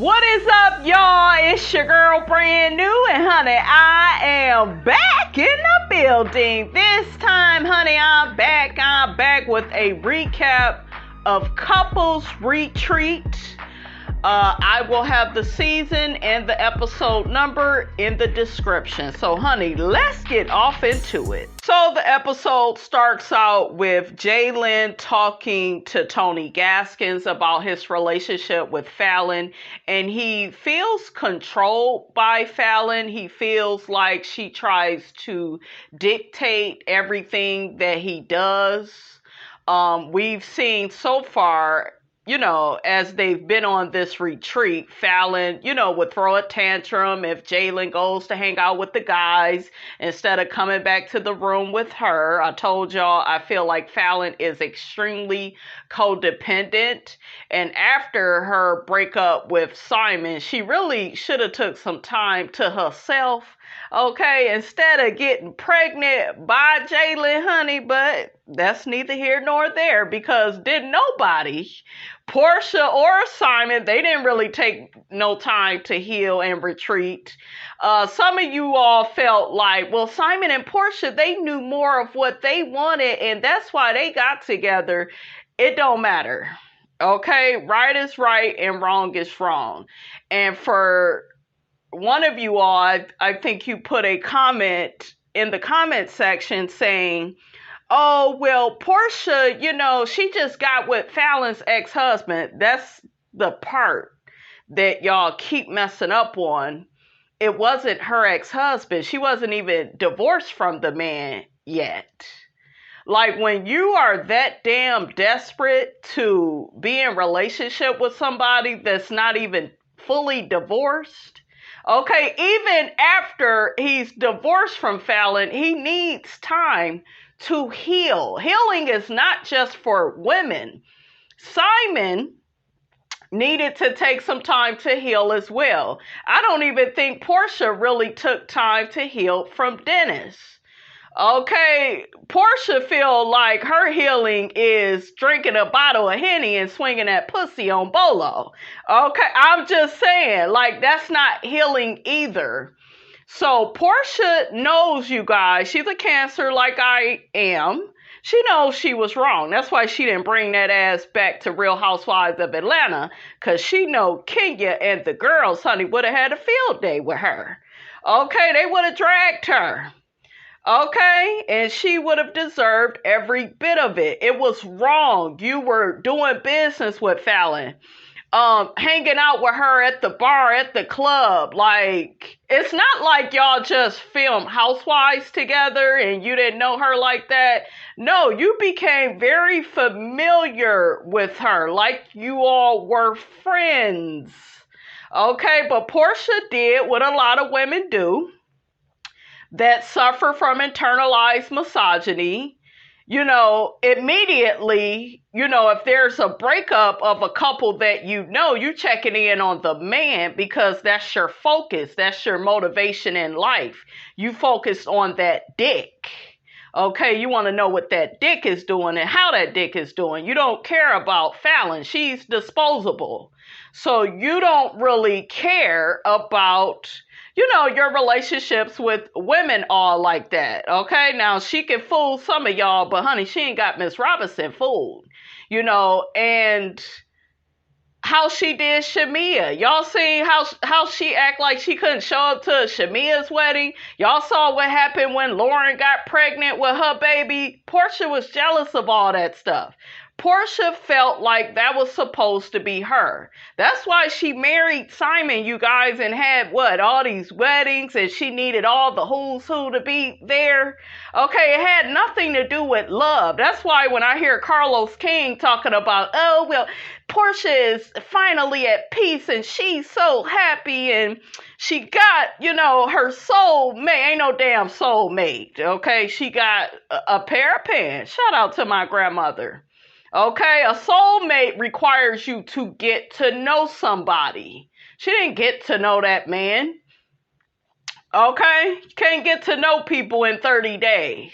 What is up, y'all? It's your girl, brand new, and honey, I am back in the building. This time, honey, I'm back with a recap of Couples Retreat. I will have the season and the episode number in the description. So, honey, let's get off into it. So the episode starts out with Jaylin talking to Tony Gaskins about his relationship with FAYLIN, and he feels controlled by FAYLIN. He feels like she tries to dictate everything that he does. We've seen so far, as they've been on this retreat, FAYLIN, would throw a tantrum if Jaylin goes to hang out with the guys instead of coming back to the room with her. I told y'all, I feel like FAYLIN is extremely codependent. And after her breakup with Simon, she really should have took some time to herself. Okay, instead of getting pregnant by Jaylin, honey, but that's neither here nor there, because didn't nobody, Portia or Simon, they didn't really take no time to heal and retreat. Some of you all felt like, well, Simon and Portia, they knew more of what they wanted, and that's why they got together. It don't matter. Okay, right is right and wrong is wrong. And for one of you all, I think you put a comment in the comment section saying, oh, well, Portia, she just got with FAYLIN's ex-husband. That's the part that y'all keep messing up on. It wasn't her ex-husband. She wasn't even divorced from the man yet. Like, when you are that damn desperate to be in relationship with somebody that's not even fully divorced, okay, even after he's divorced from FAYLIN, he needs time to heal. Healing is not just for women. Simon needed to take some time to heal as well. I don't even think Portia really took time to heal from Dennis. Okay, Portia feel like her healing is drinking a bottle of Henny and swinging that pussy on Bolo. Okay, I'm just saying, like, that's not healing either. So Portia knows, you guys, she's a Cancer like I am. She knows she was wrong. That's why she didn't bring that ass back to Real Housewives of Atlanta, because she know Kenya and the girls, honey, would have had a field day with her. Okay, they would have dragged her. Okay, and she would have deserved every bit of it. It was wrong. You were doing business with FAYLIN, hanging out with her at the bar, at the club. Like, it's not like y'all just filmed Housewives together and you didn't know her like that. No, you became very familiar with her, like you all were friends. Okay, but Portia did what a lot of women do that suffer from internalized misogyny. Immediately, if there's a breakup of a couple that you checking in on the man because that's your focus. That's your motivation in life. You focused on that dick. Okay, you want to know what that dick is doing and how that dick is doing. You don't care about FAYLIN. She's disposable. So you don't really care about your relationships with women all like that. Okay, now she can fool some of y'all, but honey, she ain't got Miss Robinson fooled, and how she did Shamia. Y'all seen how she act like she couldn't show up to Shamia's wedding? Y'all saw what happened when Lauren got pregnant with her baby. Portia was jealous of all that stuff. Portia felt like that was supposed to be her. That's why she married Simon, you guys, and had all these weddings, and she needed all the who's who to be there. Okay, it had nothing to do with love. That's why when I hear Carlos King talking about, oh, well, Portia is finally at peace and she's so happy and she got, her soulmate. Ain't no damn soulmate, okay? She got a pair of pants. Shout out to my grandmother. Okay, a soulmate requires you to get to know somebody. She didn't get to know that man. Okay, you can't get to know people in 30 days.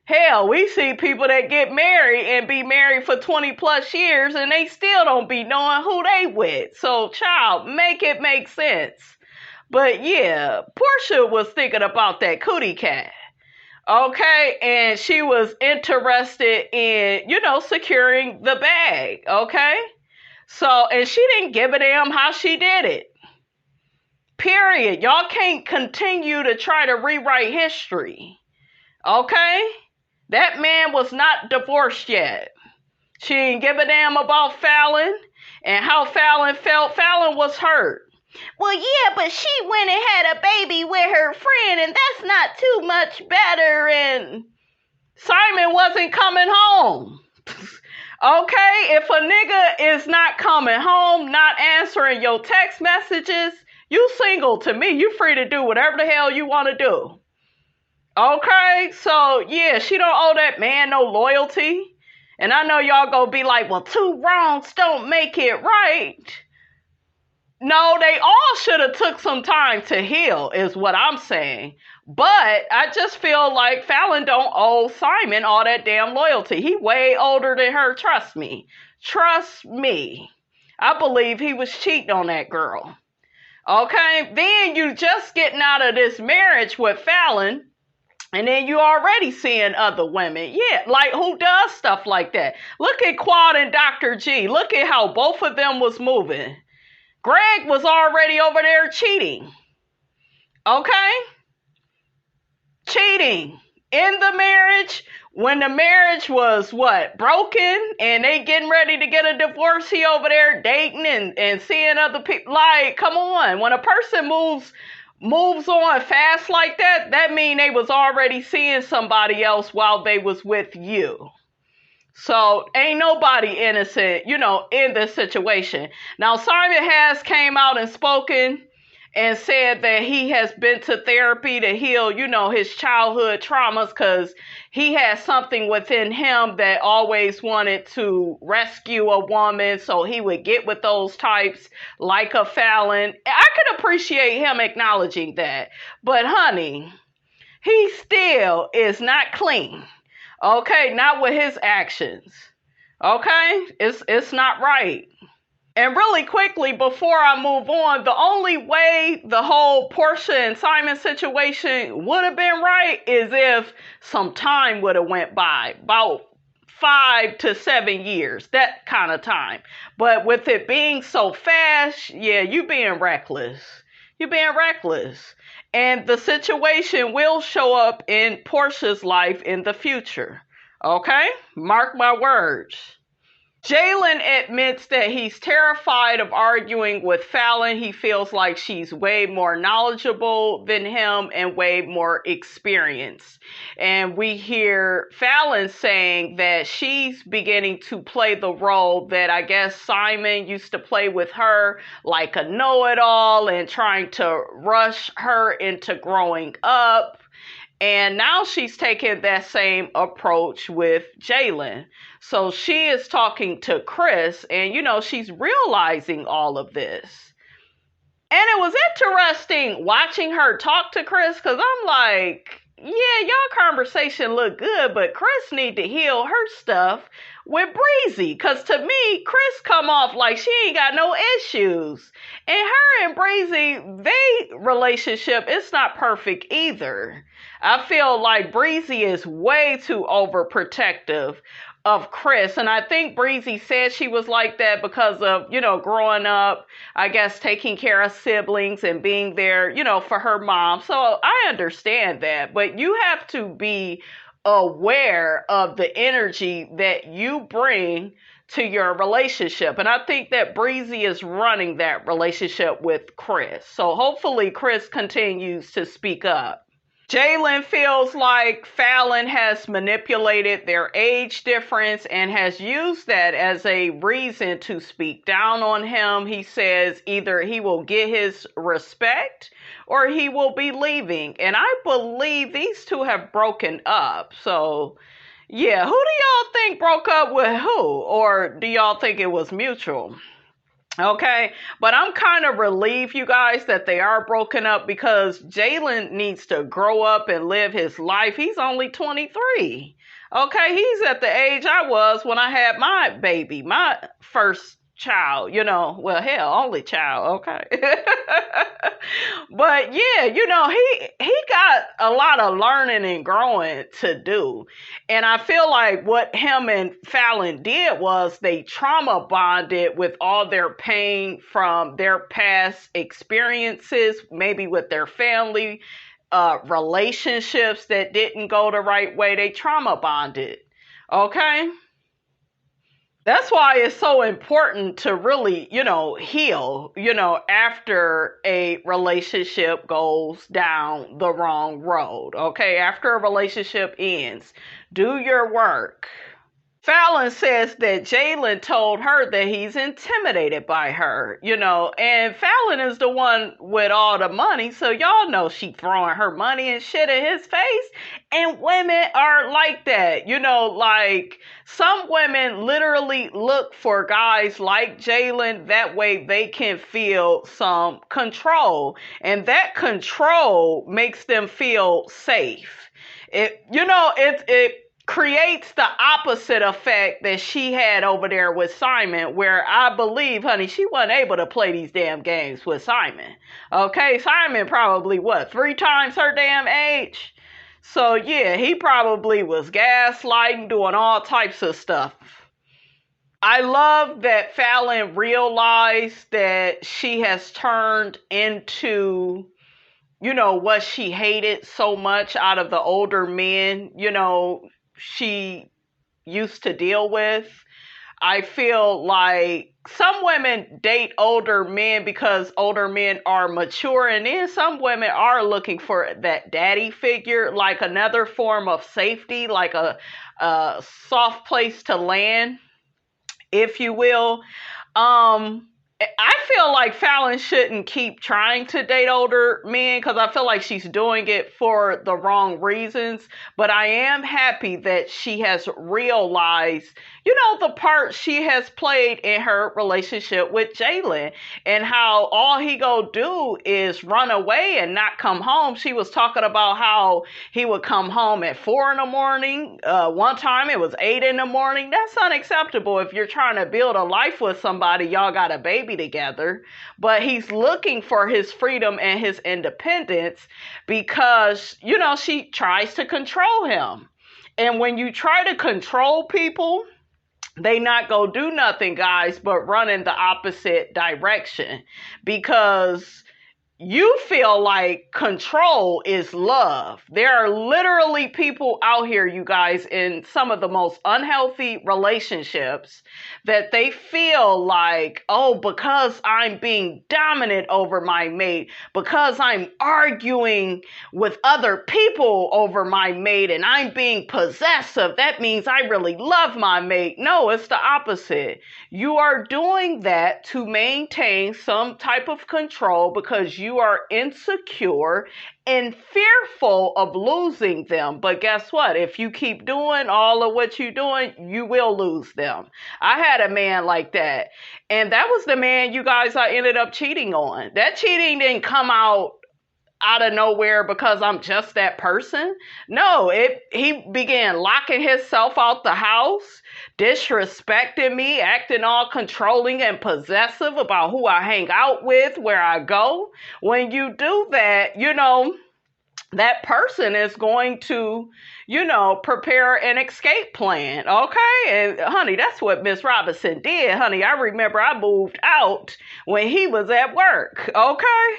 Hell, we see people that get married and be married for 20 plus years and they still don't be knowing who they with. So, child, make it make sense. But yeah, Portia was thinking about that cootie cat. Okay, and she was interested in, securing the bag. Okay, so, and she didn't give a damn how she did it. Period. Y'all can't continue to try to rewrite history. Okay? That man was not divorced yet. She didn't give a damn about Fallon and how Fallon felt. Fallon was hurt. Well, yeah, but she went and had a baby with her friend, and that's not too much better, and Simon wasn't coming home. Okay? If a nigga is not coming home, not answering your text messages, you single to me. You free to do whatever the hell you want to do. Okay? So, yeah, she don't owe that man no loyalty. And I know y'all gonna be like, well, two wrongs don't make it right. No, they all should have took some time to heal, is what I'm saying. But I just feel like Fallon don't owe Simon all that damn loyalty. He way older than her, trust me. Trust me. I believe he was cheating on that girl. Okay? Then you just getting out of this marriage with Fallon, and then you already seeing other women. Yeah, like who does stuff like that? Look at Quad and Dr. G. Look at how both of them was moving. Greg was already over there cheating. Okay? Cheating in the marriage. When the marriage was broken and they getting ready to get a divorce, he over there dating and seeing other people. Like, come on. When a person moves on fast like that, that mean they was already seeing somebody else while they was with you. So ain't nobody innocent, in this situation. Now, Simon has came out and spoken and said that he has been to therapy to heal, his childhood traumas, because he has something within him that always wanted to rescue a woman. So he would get with those types like a Fallon. I could appreciate him acknowledging that. But honey, he still is not clean. Okay, not with his actions. Okay, it's not right. And really quickly, before I move on, the only way the whole Portia and Simon situation would have been right is if some time would have went by, about 5 to 7 years, that kind of time. But with it being so fast, yeah, you being reckless. You're being reckless. And the situation will show up in Portia's life in the future. Okay? Mark my words. Jaylin admits that he's terrified of arguing with Fallon. He feels like she's way more knowledgeable than him and way more experienced. And we hear Fallon saying that she's beginning to play the role that I guess Simon used to play with her, like a know-it-all and trying to rush her into growing up. And now she's taking that same approach with Jaylin. So she is talking to Chris and, she's realizing all of this. And it was interesting watching her talk to Chris because I'm like, yeah, y'all conversation look good, but Chris need to heal her stuff with Breezy. Because to me, Chris come off like she ain't got no issues. And her and Breezy, they relationship, it's not perfect either. I feel like Breezy is way too overprotective of Chris. And I think Breezy said she was like that because of, growing up, I guess, taking care of siblings and being there, for her mom. So I understand that. But you have to be aware of the energy that you bring to your relationship. And I think that Breezy is running that relationship with Chris. So hopefully Chris continues to speak up. Jaylin feels like Fallon has manipulated their age difference and has used that as a reason to speak down on him. He says either he will get his respect or he will be leaving. And I believe these two have broken up. So, yeah, who do y'all think broke up with who? Or do y'all think it was mutual? Okay, but I'm kind of relieved, you guys, that they are broken up because Jaylin needs to grow up and live his life. He's only 23. Okay, he's at the age I was when I had my baby, my first child, well, hell, only child, okay. But yeah, he got a lot of learning and growing to do. And I feel like what him and Fallon did was they trauma bonded with all their pain from their past experiences, maybe with their family, relationships that didn't go the right way. They trauma bonded. Okay? That's why it's so important to really, heal, after a relationship goes down the wrong road. Okay? After a relationship ends, do your work. Fallon says that Jaylin told her that he's intimidated by her, and Fallon is the one with all the money, so y'all know she throwing her money and shit in his face, and women are like that, like some women literally look for guys like Jaylin, that way they can feel some control, and that control makes them feel safe. It creates the opposite effect that she had over there with Simon, where I believe, honey, she wasn't able to play these damn games with Simon. Okay, Simon probably, 3 times her damn age? So yeah, he probably was gaslighting, doing all types of stuff. I love that Fallon realized that she has turned into, what she hated so much out of the older men, she used to deal with. I feel like some women date older men because older men are mature, and then some women are looking for that daddy figure, like another form of safety, like a soft place to land, if you will. I feel like Fallon shouldn't keep trying to date older men because I feel like she's doing it for the wrong reasons. But I am happy that she has realized, the part she has played in her relationship with Jaylin and how all he go do is run away and not come home. She was talking about how he would come home at 4 a.m. One time it was 8 a.m. That's unacceptable. If you're trying to build a life with somebody, y'all got a baby together. But he's looking for his freedom and his independence because, she tries to control him. And when you try to control people, they not go do nothing, guys, but run in the opposite direction because you feel like control is love. There are literally people out here, you guys, in some of the most unhealthy relationships that they feel like, oh, because I'm being dominant over my mate, because I'm arguing with other people over my mate and I'm being possessive, that means I really love my mate. No, it's the opposite. You are doing that to maintain some type of control because you are insecure and fearful of losing them. But guess what? If you keep doing all of what you're doing, you will lose them. I had a man like that. And that was the man, you guys, I ended up cheating on. That cheating didn't come out of nowhere because I'm just that person. No, he began locking himself out the house, disrespecting me, acting all controlling and possessive about who I hang out with, where I go. When you do that, that person is going to, prepare an escape plan. Okay. And honey, that's what Miss Robinson did. Honey, I remember I moved out when he was at work. Okay.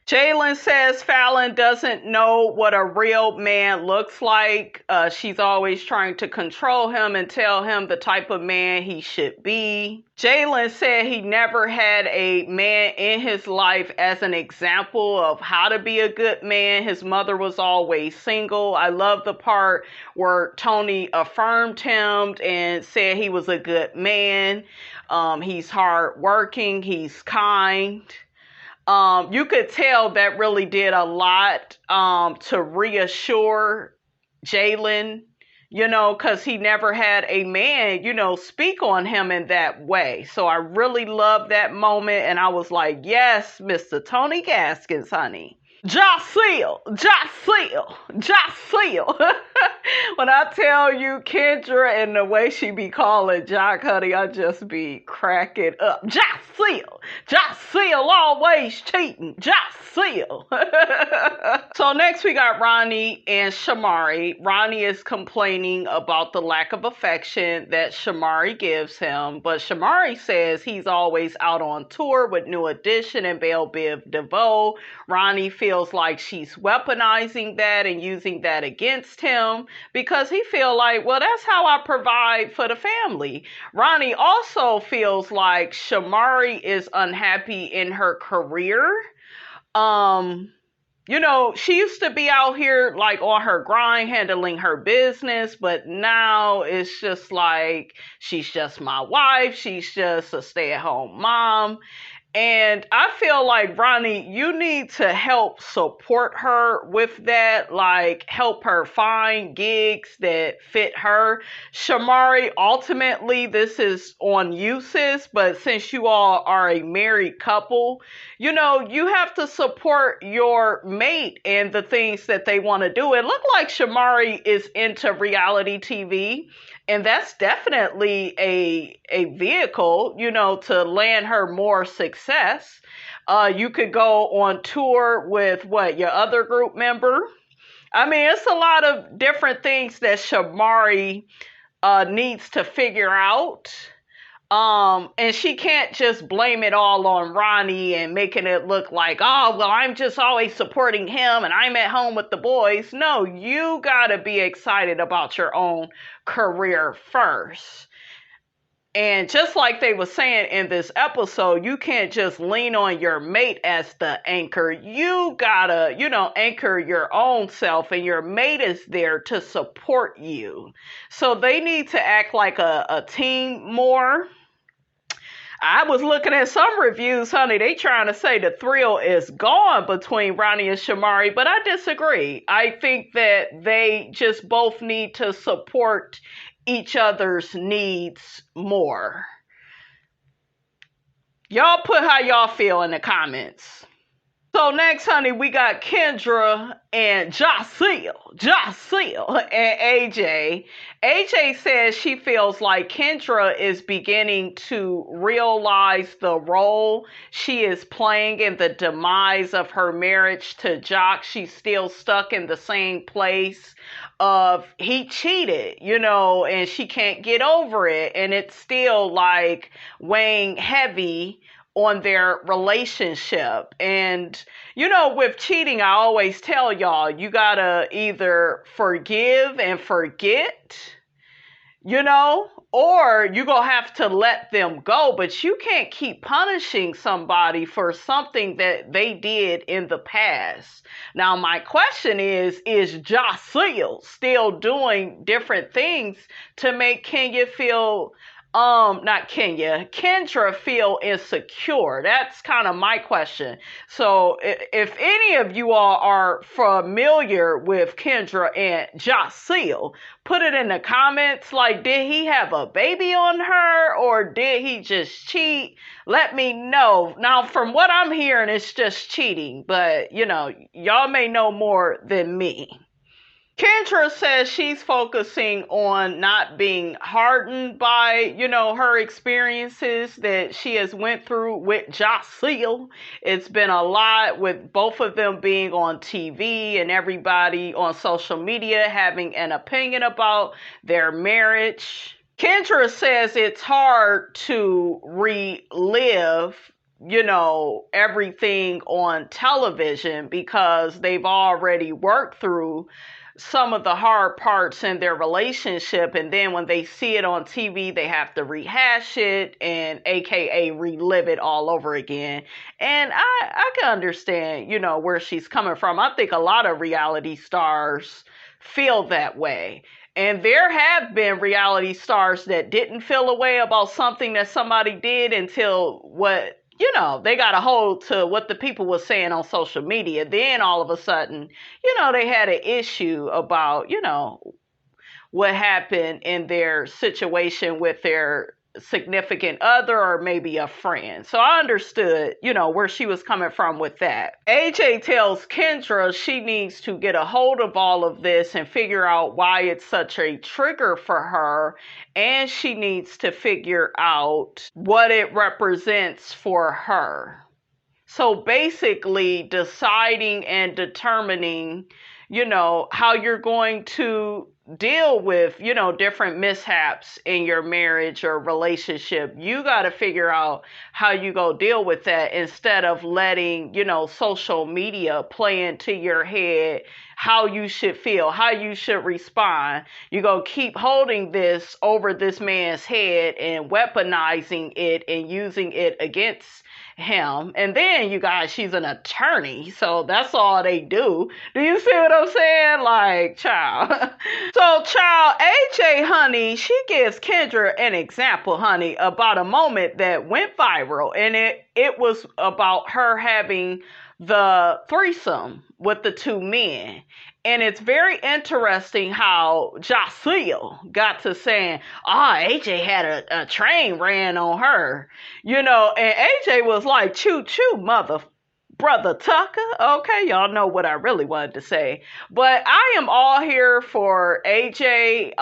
Jaylin says Fallon doesn't know what a real man looks like. She's always trying to control him and tell him the type of man he should be. Jaylin said he never had a man in his life as an example of how to be a good man. His mother was always single. I love the part where Tony affirmed him and said he was a good man. He's hardworking. He's kind. You could tell that really did a lot to reassure Jaylin, because he never had a man, speak on him in that way. So I really loved that moment. And I was like, yes, Mr. Tony Gaskins, honey. Jocille. When I tell you Kendra and the way she be calling Jock, honey, I just be cracking up. Jocille always cheating. Jocille. So next we got Ronnie and Shamari. Ronnie is complaining about the lack of affection that Shamari gives him, but Shamari says he's always out on tour with New Edition and Belle Biv DeVoe. Ronnie feels like she's weaponizing that and using that against him because he feels like, well, that's how I provide for the family. Ronnie also feels like Shamari is unhappy in her career. She used to be out here like on her grind, handling her business, but now it's just like, she's just my wife. She's just a stay-at-home mom. And I feel like, Ronnie, you need to help support her with that, like help her find gigs that fit her. Shamari, ultimately, this is on you, sis, but since you all are a married couple, you have to support your mate and the things that they want to do. It looked like Shamari is into reality TV. And that's definitely a vehicle, to land her more success. You could go on tour with your other group member. I mean, it's a lot of different things that Shamari needs to figure out. And she can't just blame it all on Ronnie and making it look like, oh, well, I'm just always supporting him and I'm at home with the boys. No, you gotta be excited about your own career first. And just like they were saying in this episode, you can't just lean on your mate as the anchor. You gotta, anchor your own self, and your mate is there to support you. So they need to act like a team more. I was looking at some reviews, honey. They trying to say the thrill is gone between Ronnie and Shamari, but I disagree. I think that they just both need to support each other's needs more. Y'all put how y'all feel in the comments. So next, honey, we got Kendra and Jocille and AJ. AJ says she feels like Kendra is beginning to realize the role she is playing in the demise of her marriage to Jock. She's still stuck in the same place of he cheated, and she can't get over it. And it's still like weighing heavy on their relationship. And, with cheating, I always tell y'all, you gotta either forgive and forget, or you gonna have to let them go. But you can't keep punishing somebody for something that they did in the past. Now, my question is Jocille still doing different things to make Kendra feel insecure? That's kind of my question. So if any of you all are familiar with Kendra and Jocille, put it in the comments. Like, did he have a baby on her or did he just cheat? Let me know. Now, from what I'm hearing, it's just cheating, but y'all may know more than me. Kendra says she's focusing on not being hardened by, her experiences that she has went through with Jocille. It's been a lot with both of them being on TV and everybody on social media having an opinion about their marriage. Kendra says it's hard to relive everything on television because they've already worked through some of the hard parts in their relationship, and then when they see it on TV, they have to rehash it and aka relive it all over again. And I can understand, where she's coming from. I think a lot of reality stars feel that way. And there have been reality stars that didn't feel a way about something that somebody did until they got a hold to what the people were saying on social media. Then all of a sudden, they had an issue about, what happened in their situation with their significant other or maybe a friend. So I understood, where she was coming from with that. AJ tells Kendra she needs to get a hold of all of this and figure out why it's such a trigger for her. And she needs to figure out what it represents for her. So basically deciding and determining, how you're going to deal with, different mishaps in your marriage or relationship. You got to figure out how you go deal with that instead of letting, social media play into your head how you should feel, how you should respond. You're going to keep holding this over this man's head and weaponizing it and using it against him. And then, you guys, she's an attorney, so that's all they do. Do you see what I'm saying? Like, child. So, child, AJ, honey, she gives Kendra an example, honey, about a moment that went viral, and it was about her having the threesome with the two men. And it's very interesting how Jaylin got to saying, AJ had a train ran on her, and AJ was like, choo choo, brother Tucker. Okay, y'all know what I really wanted to say. But I am all here for AJ.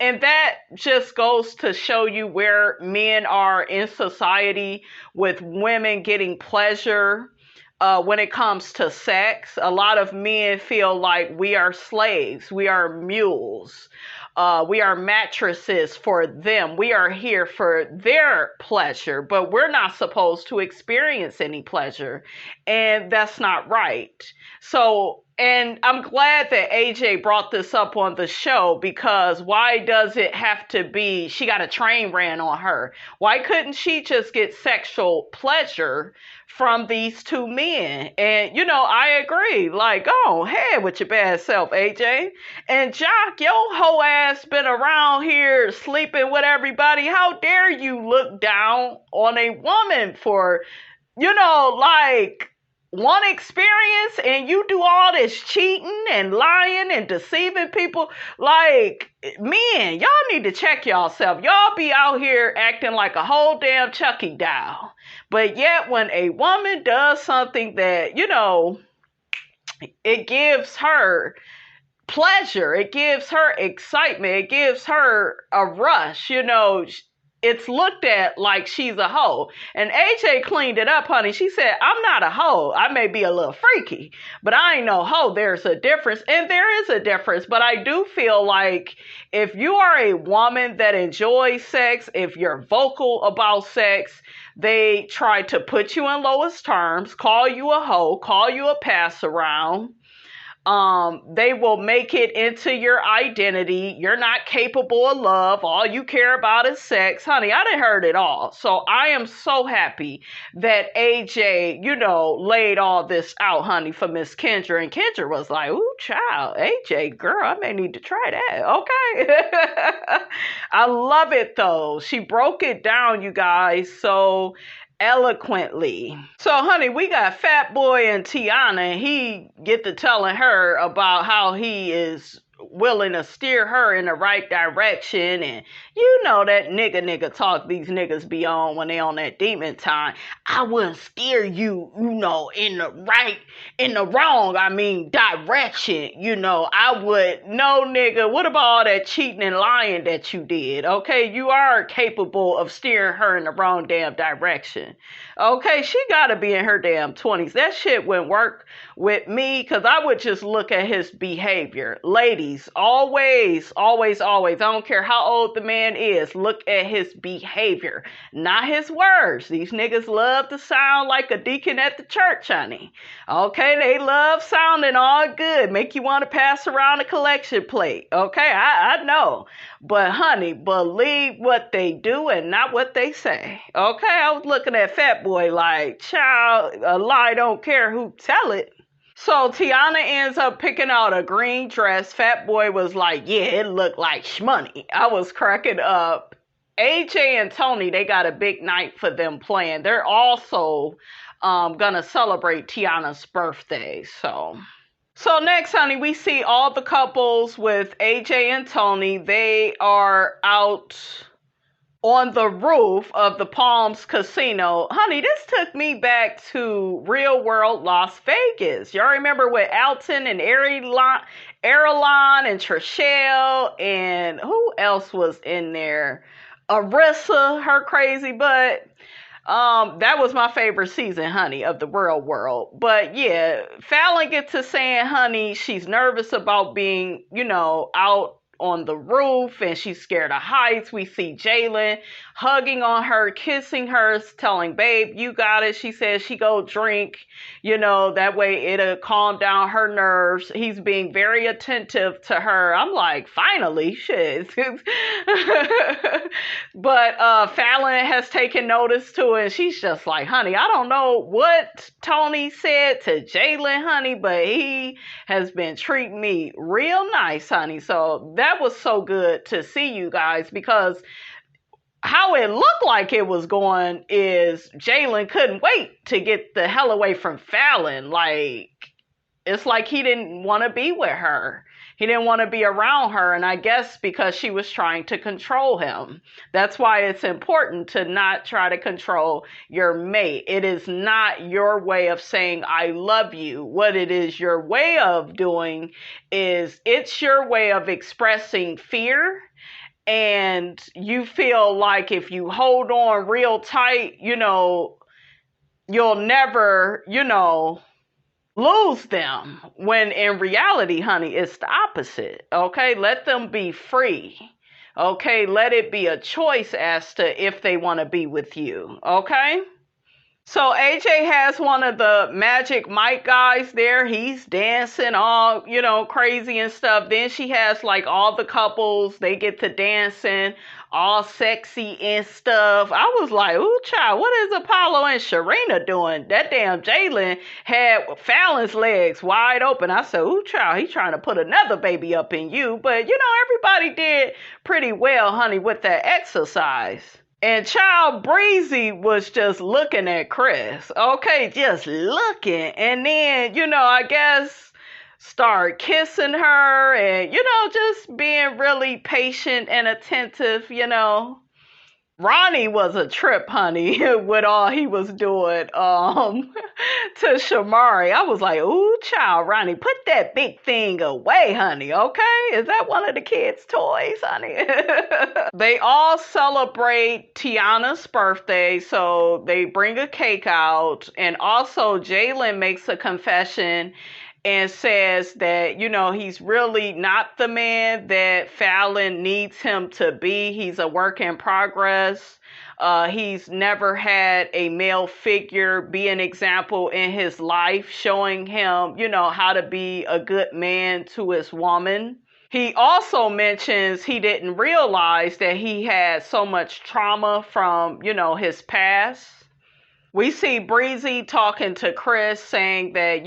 And that just goes to show you where men are in society with women getting pleasure. When it comes to sex, a lot of men feel like we are slaves, we are mules, we are mattresses for them. We are here for their pleasure, but we're not supposed to experience any pleasure, and that's not right. So, and I'm glad that AJ brought this up on the show, because why does it have to be she got a train ran on her? Why couldn't she just get sexual pleasure from these two men? And, I agree. Like, go ahead with your bad self, AJ. And Jock, your whole ass been around here sleeping with everybody. How dare you look down on a woman for, one experience, and you do all this cheating and lying and deceiving people. Like, men, y'all need to check yourself. Y'all be out here acting like a whole damn Chucky doll. But yet when a woman does something that, it gives her pleasure, it gives her excitement, it gives her a rush, it's looked at like she's a hoe. And AJ cleaned it up, honey. She said, I'm not a hoe. I may be a little freaky, but I ain't no hoe. There's a difference. And there is a difference. But I do feel like if you are a woman that enjoys sex, if you're vocal about sex, they try to put you in lowest terms, call you a hoe, call you a pass around. They will make it into your identity. You're not capable of love. All you care about is sex. Honey, I done heard it all. So I am so happy that AJ, laid all this out, honey, for Miss Kendra. And Kendra was like, ooh, child, AJ, girl, I may need to try that. Okay. I love it, though. She broke it down, you guys, so eloquently. So, honey, we got Fat Boy and Tiana, and he get to telling her about how he is willing to steer her in the right direction. And that nigga talk these niggas be on when they on that demon time. I wouldn't steer you, in the wrong direction. I would. No, nigga, what about all that cheating and lying that you did? Okay, you are capable of steering her in the wrong damn direction. Okay, she gotta be in her damn 20s. That shit wouldn't work with me, because I would just look at his behavior. Ladies, always, always, always, I don't care how old the man is, look at his behavior, not his words. These niggas love to sound like a deacon at the church, honey. Okay, they love sounding all good, make you want to pass around a collection plate. Okay, I know. But, honey, believe what they do and not what they say. Okay, I was looking at Fat Boy like, child, a lie don't care who tell it. So Tiana ends up picking out a green dress. Fat Boy was like, yeah, it looked like shmoney. I was cracking up. AJ and Tony, they got a big night for them playing. They're also gonna celebrate Tiana's birthday. So next, honey, we see all the couples with AJ and Tony. They are out on the roof of the Palms Casino. Honey, this took me back to real world Las Vegas. Y'all remember with Alton and Airline and Trishelle and who else was in there? Arissa, her crazy butt. That was my favorite season, honey, of the real world. But yeah, Fallon gets to saying, honey, she's nervous about being, out on the roof and she's scared of heights. We see Jaylin hugging on her, kissing her, telling babe, you got it. She says she go drink, that way it'll calm down her nerves. He's being very attentive to her. I'm like, finally, shit. But Fallon has taken notice to it and she's just like, honey, I don't know what Tony said to Jaylin, honey, but he has been treating me real nice, honey. So that was so good to see, you guys, because how it looked like it was going is Jaylin couldn't wait to get the hell away from Fallon. Like, it's like he didn't want to be with her. He didn't want to be around her. And I guess because she was trying to control him. That's why it's important to not try to control your mate. It is not your way of saying, I love you. What it is your way of doing is it's your way of expressing fear. And you feel like if you hold on real tight, you'll never, lose them. When in reality, honey, it's the opposite. Okay, let them be free. Okay, let it be a choice as to if they want to be with you. Okay. So AJ has one of the Magic Mike guys there. He's dancing all, crazy and stuff. Then she has like all the couples. They get to dancing all sexy and stuff. I was like, ooh, child, what is Apollo and Sharina doing? That damn Jaylin had Fallon's legs wide open. I said, ooh, child, he's trying to put another baby up in you. But, everybody did pretty well, honey, with that exercise. And child, Breezy was just looking at Chris. Okay, just looking. And then, I guess start kissing her and, just being really patient and attentive, Ronnie was a trip, honey, with all he was doing to Shamari. I was like, ooh, child, Ronnie, put that big thing away, honey, okay? Is that one of the kids' toys, honey? They all celebrate Tiana's birthday, so they bring a cake out. And also, Jaylin makes a confession and says that, he's really not the man that Fallon needs him to be. He's a work in progress. He's never had a male figure be an example in his life, showing him, how to be a good man to his woman. He also mentions he didn't realize that he had so much trauma from, his past. We see Breezy talking to Chris saying that,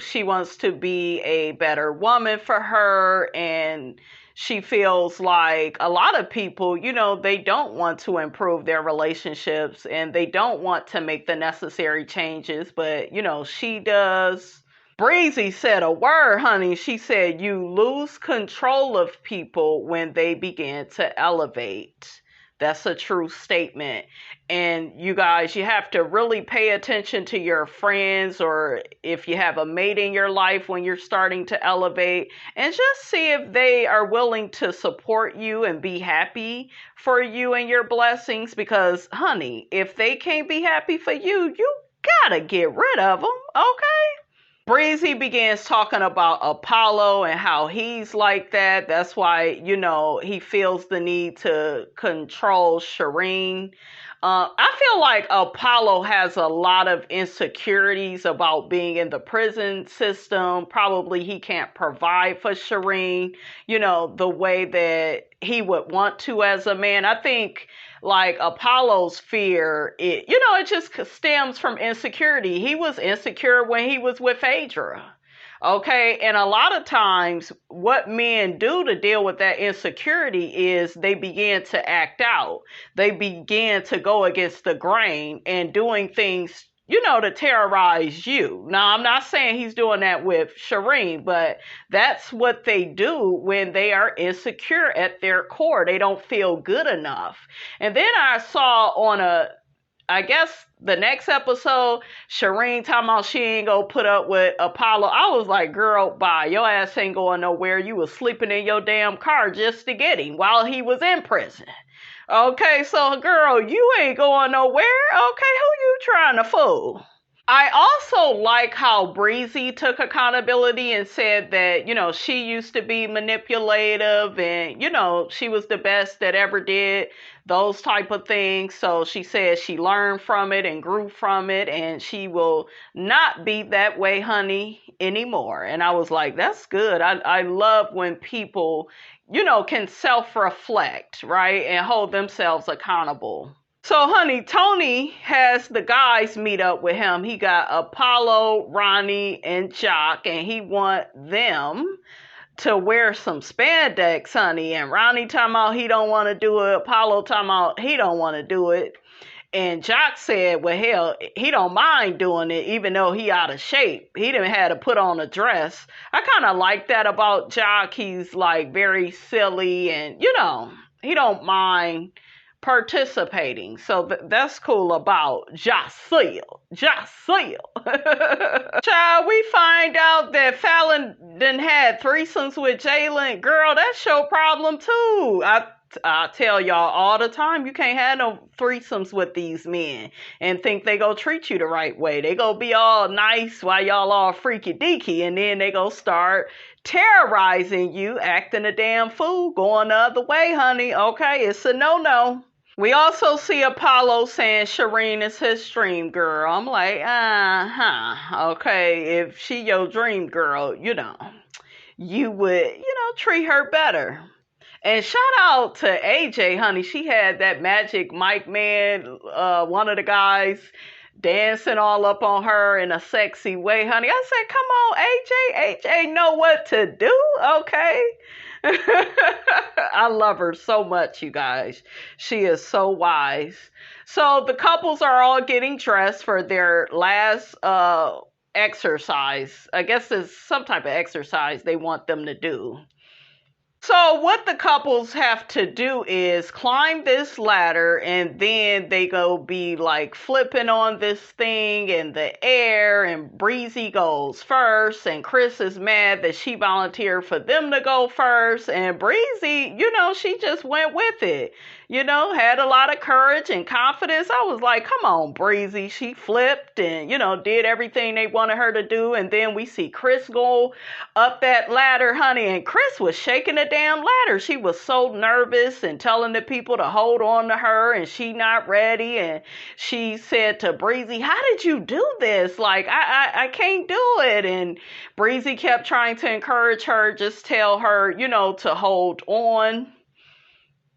she wants to be a better woman for her. And she feels like a lot of people, they don't want to improve their relationships and they don't want to make the necessary changes. But, she does. Breezy said a word, honey. She said, you lose control of people when they begin to elevate. That's a true statement. And you guys, you have to really pay attention to your friends or if you have a mate in your life when you're starting to elevate and just see if they are willing to support you and be happy for you and your blessings. Because, honey, if they can't be happy for you, you gotta get rid of them, okay? Breezy begins talking about Apollo and how he's like that. That's why, he feels the need to control Shireen. I feel like Apollo has a lot of insecurities about being in the prison system. Probably he can't provide for Shireen, the way that he would want to as a man. I think like Apollo's fear, it just stems from insecurity. He was insecure when he was with Phaedra. Okay. And a lot of times what men do to deal with that insecurity is they begin to act out. They begin to go against the grain and doing things to terrorize you. Now, I'm not saying he's doing that with Shireen, but that's what they do when they are insecure at their core. They don't feel good enough. And then I saw on I guess the next episode, Shireen talking about she ain't gonna put up with Apollo. I was like, girl, bye. Your ass ain't going nowhere. You was sleeping in your damn car just to get him while he was in prison. Okay, so girl, you ain't going nowhere. Okay, who you trying to fool? I also like how Breezy took accountability and said that, she used to be manipulative and, she was the best that ever did those type of things. So she said she learned from it and grew from it, and she will not be that way, honey, anymore. And I was like, that's good. I love when people, can self-reflect, right? And hold themselves accountable. So, honey, Tony has the guys meet up with him. He got Apollo, Ronnie, and Jock, and he want them to wear some spandex, honey. And Ronnie talking about he don't want to do it. Apollo talking about he don't want to do it. And Jock said, well, hell, he don't mind doing it, even though he out of shape. He didn't have to put on a dress. I kind of like that about Jock. He's like very silly and, he don't mind participating. So that's cool about Jacil. Child, we find out that FAYLIN done had threesomes with Jaylin. Girl, that's your problem too. I tell y'all all the time, you can't have no threesomes with these men and think they go treat you the right way. They go be all nice while y'all all freaky deaky, and then they go start terrorizing you, acting a damn fool, going the other way, honey. Okay, it's a no-no. We also see Apollo saying Shireen is his dream girl. I'm like, okay, if she your dream girl, you would, treat her better. And shout out to AJ, honey. She had that Magic Mike man, one of the guys, dancing all up on her in a sexy way, honey. I said, come on, AJ. AJ know what to do, okay? I love her so much, you guys. She is so wise. So the couples are all getting dressed for their last exercise. I guess it's some type of exercise they want them to do. So what the couples have to do is climb this ladder, and then they go be like flipping on this thing in the air, and Breezy goes first, and Chris is mad that she volunteered for them to go first, and Breezy, she just went with it. Had a lot of courage and confidence. I was like, come on, Breezy. She flipped and, did everything they wanted her to do. And then we see Chris go up that ladder, honey. And Chris was shaking the damn ladder. She was so nervous and telling the people to hold on to her, and she not ready. And she said to Breezy, how did you do this? Like, I can't do it. And Breezy kept trying to encourage her, just tell her, to hold on.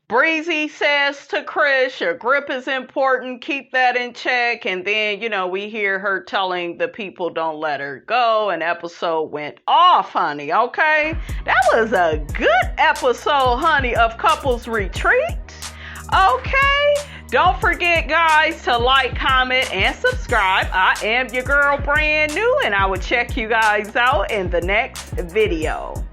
Breezy says to Chris, your grip is important, keep that in check. And then, we hear her telling the people don't let her go. And episode went off, honey, okay? That was a good episode, honey, of Couples Retreat. Okay? Don't forget, guys, to like, comment, and subscribe. I am your girl, brand new, and I will check you guys out in the next video.